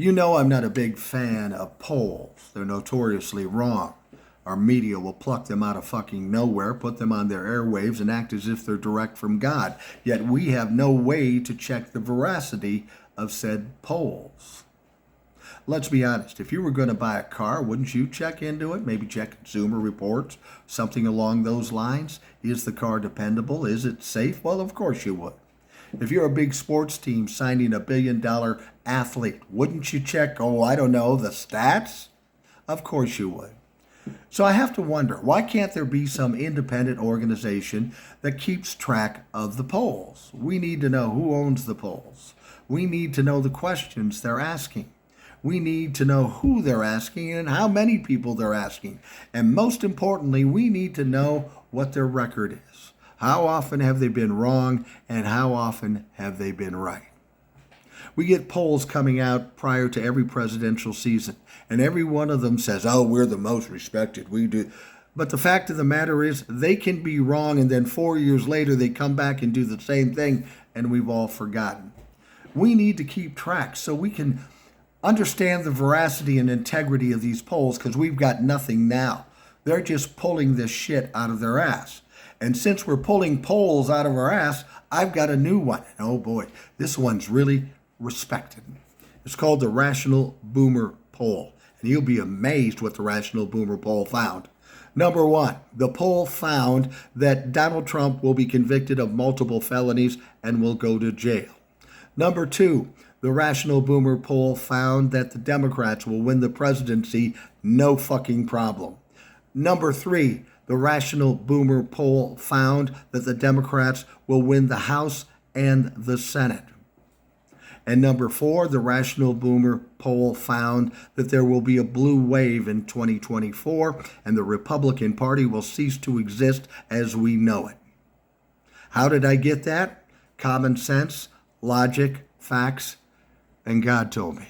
You know I'm not a big fan of polls. They're notoriously wrong. Our media will pluck them out of fucking nowhere, put them on their airwaves, and act as if they're direct from God. Yet we have no way to check the veracity of said polls. Let's be honest. If you were going to buy a car, wouldn't you check into it? Maybe check Consumer Reports, something along those lines. Is the car dependable? Is it safe? Well, of course you would. If you're a big sports team signing a $1 billion athlete, wouldn't you check, oh, I don't know, the stats? Of course you would. So I have to wonder, why can't there be some independent organization that keeps track of the polls? We need to know who owns the polls. We need to know the questions they're asking. We need to know who they're asking and how many people they're asking. And most importantly, we need to know what their record is. How often have they been wrong and how often have they been right? We get polls coming out prior to every presidential season, and every one of them says, oh, we're the most respected. We do. But the fact of the matter is, they can be wrong, and then 4 years later, they come back and do the same thing, and we've all forgotten. We need to keep track so we can understand the veracity and integrity of these polls, because we've got nothing now. They're just pulling this shit out of their ass. And since we're pulling polls out of our ass, I've got a new one. And oh boy, this one's really respected. It's called the Rational Boomer Poll. And you'll be amazed what the Rational Boomer Poll found. Number one, the poll found that Donald Trump will be convicted of multiple felonies and will go to jail. Number two, the Rational Boomer Poll found that the Democrats will win the presidency, no fucking problem. Number three, the Rational Boomer Poll found that the Democrats will win the House and the Senate. And number four, the Rational Boomer Poll found that there will be a blue wave in 2024 and the Republican Party will cease to exist as we know it. How did I get that? Common sense, logic, facts, and God told me.